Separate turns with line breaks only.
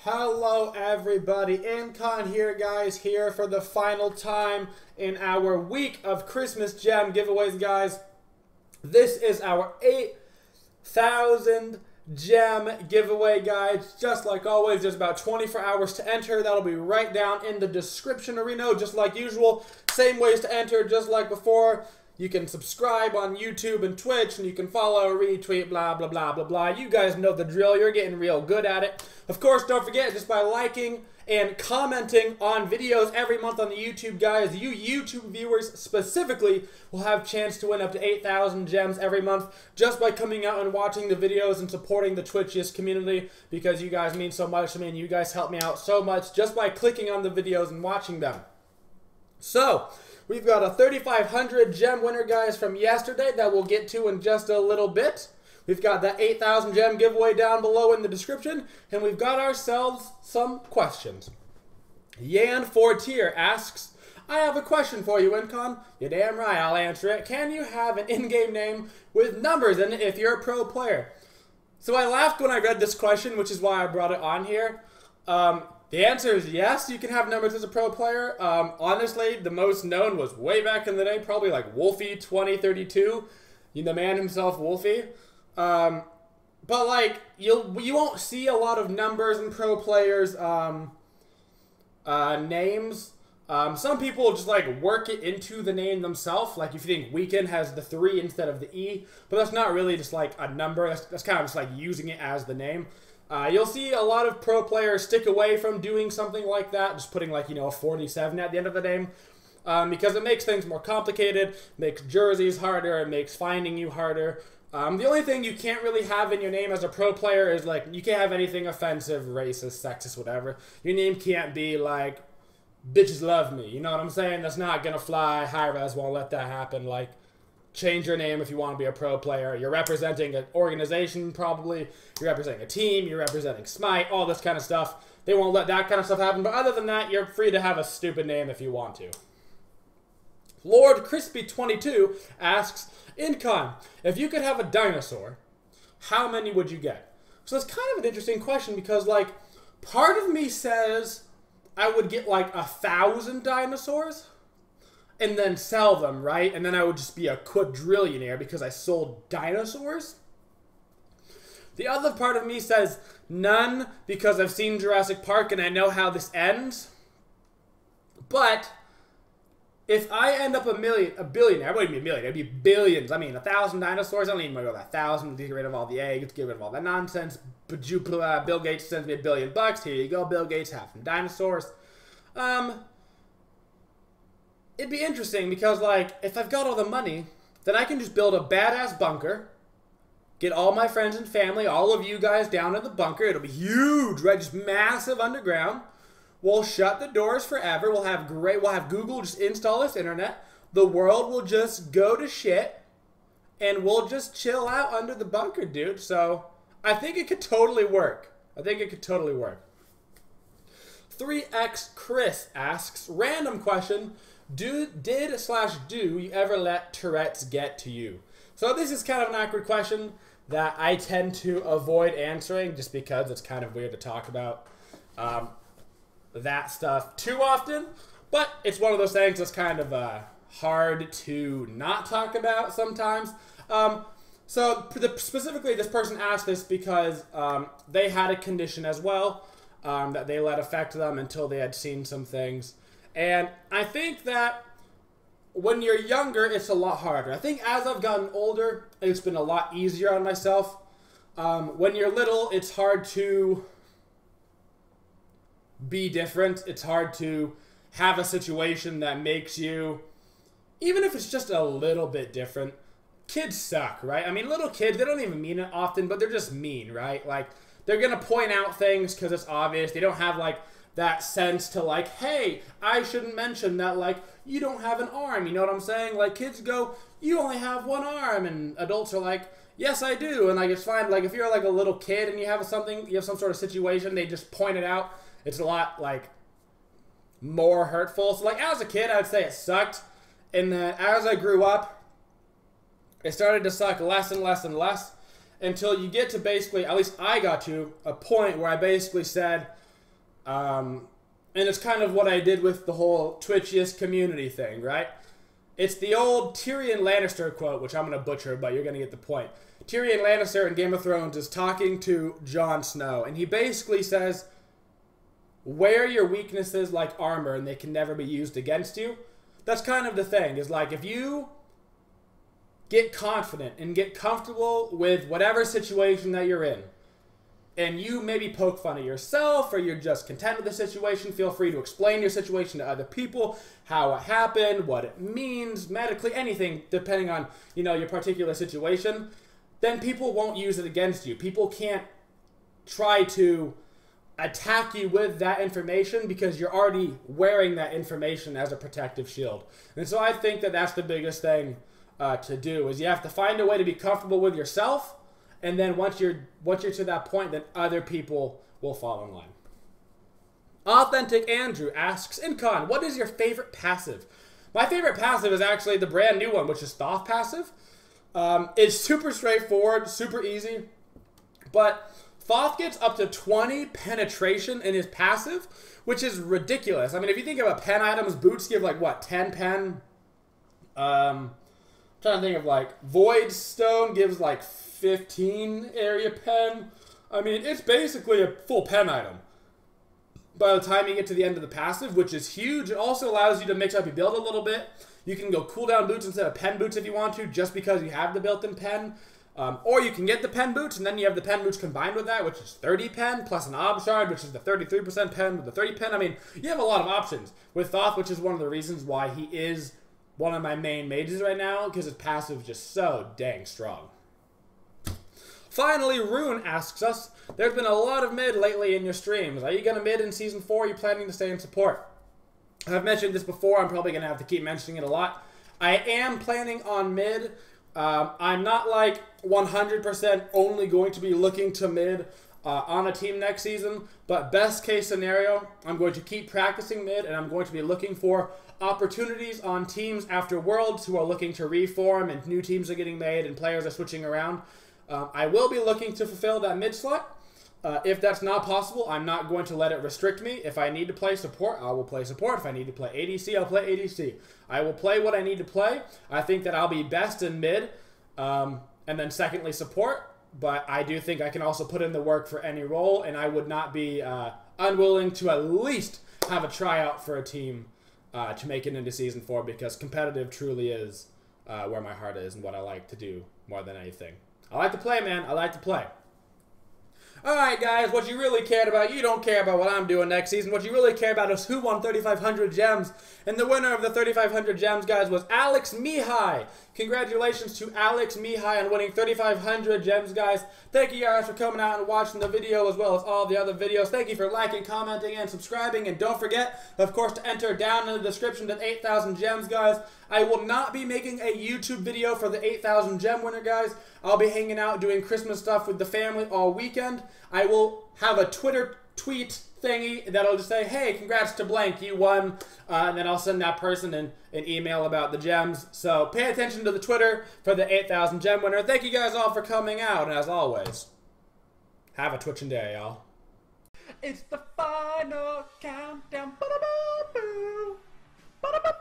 Hello everybody, Incon here guys, here for the final time in our week of Christmas gem giveaways guys. This is our 8,000 gem giveaway guys. Just like always, there's about 24 hours to enter. That'll be right down in the description arena, just like usual. Same ways to enter, just like before. You can subscribe on YouTube and Twitch, and you can follow, retweet, blah, blah, blah, blah, blah. You guys know the drill. You're getting real good at it. Of course, don't forget, just by liking and commenting on videos every month on the YouTube, guys, you YouTube viewers specifically will have a chance to win up to 8,000 gems every month just by coming out and watching the videos and supporting the Twitchiest community, because you guys mean so much to me and you guys help me out so much just by clicking on the videos and watching them. So, we've got a 3,500 gem winner, guys, from yesterday that we'll get to in just a little bit. We've got that 8,000 gem giveaway down below in the description, and we've got ourselves some questions. Yan Fortier asks, I have a question for you, Incon. You're damn right, I'll answer it. Can you have an in-game name with numbers in it if you're a pro player? So I laughed when I read this question, which is why I brought it on here. The answer is yes, you can have numbers as a pro player. Honestly, the most known was way back in the day, probably like Wolfie2032. The man himself, Wolfie. But like, you won't see a lot of numbers in pro players' names. Some people just like work it into the name themselves. Like if you think weekend has the 3 instead of the E, but that's not really just like a number. That's kind of just like using it as the name. You'll see a lot of pro players stick away from doing something like that, just putting like, a 47 at the end of the name, because it makes things more complicated, makes jerseys harder, it makes finding you harder. The only thing you can't really have in your name as a pro player is like, you can't have anything offensive, racist, sexist, whatever. Your name can't be like, bitches love me, you know what I'm saying? That's not gonna fly. Hi-Rez won't let that happen. Like, change your name if you want to be a pro player. You're representing an organization, probably. You're representing a team. You're representing Smite, all this kind of stuff. They won't let that kind of stuff happen. But other than that, you're free to have a stupid name if you want to. Lord Crispy22 asks, Incon, if you could have a dinosaur, how many would you get? So that's kind of an interesting question because, like, part of me says I would get, like, 1,000 dinosaurs and then sell them, right? And then I would just be a quadrillionaire because I sold dinosaurs. The other part of me says none because I've seen Jurassic Park and I know how this ends. But if I end up a billionaire, I wouldn't be a millionaire, it'd be billions. I mean, 1,000 dinosaurs, I don't even want to go that 1,000 to get rid of all the eggs, get rid of all that nonsense. But Bill Gates sends me $1 billion. Here you go, Bill Gates, have some dinosaurs. It'd be interesting because, like, if I've got all the money, then I can just build a badass bunker, get all my friends and family, all of you guys down in the bunker. It'll be huge, right? Just massive underground. We'll shut the doors forever. We'll have Google just install this internet. The world will just go to shit, and we'll just chill out under the bunker, dude. So I think it could totally work. 3X Chris asks, random question. Do you ever let Tourette's get to you? So this is kind of an awkward question that I tend to avoid answering just because it's kind of weird to talk about that stuff too often. But it's one of those things that's kind of hard to not talk about sometimes. Specifically, this person asked this because they had a condition as well that they let affect them until they had seen some things. And I think that when you're younger, it's a lot harder. I think as I've gotten older, it's been a lot easier on myself. When you're little, it's hard to be different. It's hard to have a situation that makes you, even if it's just a little bit different. Kids suck, right? I mean, little kids, they don't even mean it often, but they're just mean, right? Like, they're going to point out things because it's obvious. They don't have, like, that sense to like, hey, I shouldn't mention that, like, you don't have an arm, you know what I'm saying? Like, kids go, you only have one arm, and adults are like, yes, I do, and like, it's fine. Like, if you're like a little kid and you have some sort of situation, they just point it out. It's a lot, like, more hurtful. So like as a kid, I would say it sucked. And then as I grew up, it started to suck less and less and less until you get to basically, at least I got to, a point where I basically said, and it's kind of what I did with the whole Twitchiest community thing, right? It's the old Tyrion Lannister quote, which I'm going to butcher, but you're going to get the point. Tyrion Lannister in Game of Thrones is talking to Jon Snow, and he basically says, wear your weaknesses like armor, and they can never be used against you. That's kind of the thing, is like, if you get confident and get comfortable with whatever situation that you're in, and you maybe poke fun at yourself, or you're just content with the situation, feel free to explain your situation to other people, how it happened, what it means, medically, anything, depending on, you know, your particular situation, then people won't use it against you. People can't try to attack you with that information because you're already wearing that information as a protective shield. And so I think that that's the biggest thing to do, is you have to find a way to be comfortable with yourself. And then once you're to that point, then other people will fall in line. Authentic Andrew asks, Incon, what is your favorite passive? My favorite passive is actually the brand new one, which is Thoth passive. It's super straightforward, super easy. But Thoth gets up to 20 penetration in his passive, which is ridiculous. I mean, if you think about pen items, boots give like, what, 10 pen? I'm trying to think of like, Void Stone gives like 15 area pen. I mean, it's basically a full pen item by the time you get to the end of the passive, which is huge. It also allows you to mix up your build a little bit. You can go cooldown boots instead of pen boots if you want to, just because you have the built-in pen. Or you can get the pen boots, and then you have the pen boots combined with that, which is 30 pen, plus an ob shard, which is the 33% pen with the 30 pen. I mean, you have a lot of options with Thoth, which is one of the reasons why he is one of my main mages right now, because his passive is just so dang strong. Finally, Rune asks us, there's been a lot of mid lately in your streams. Are you going to mid in Season 4? Are you planning to stay in support? I've mentioned this before. I'm probably going to have to keep mentioning it a lot. I am planning on mid. I'm not like 100% only going to be looking to mid on a team next season, but best case scenario, I'm going to keep practicing mid, and I'm going to be looking for opportunities on teams after Worlds who are looking to reform, and new teams are getting made, and players are switching around. I will be looking to fulfill that mid slot. If that's not possible, I'm not going to let it restrict me. If I need to play support, I will play support. If I need to play ADC, I'll play ADC. I will play what I need to play. I think that I'll be best in mid, and then secondly support. But I do think I can also put in the work for any role, and I would not be unwilling to at least have a tryout for a team to make it into Season 4, because competitive truly is where my heart is and what I like to do more than anything. I like to play, man. I like to play. Alright guys, what you really cared about, you don't care about what I'm doing next season. What you really care about is who won 3,500 gems. And the winner of the 3,500 gems, guys, was Alex Mihai. Congratulations to Alex Mihai on winning 3,500 gems, guys. Thank you guys for coming out and watching the video as well as all the other videos. Thank you for liking, commenting, and subscribing. And don't forget, of course, to enter down in the description to 8,000 gems, guys. I will not be making a YouTube video for the 8,000 gem winner, guys. I'll be hanging out doing Christmas stuff with the family all weekend. I will have a Twitter tweet thingy that'll just say, hey, congrats to blank, you won. And then I'll send that person an email about the gems. So pay attention to the Twitter for the 8,000 gem winner. Thank you guys all for coming out. And as always, have a twitching day, y'all. It's the final countdown. Ba-da-ba-boo. Ba-da-ba.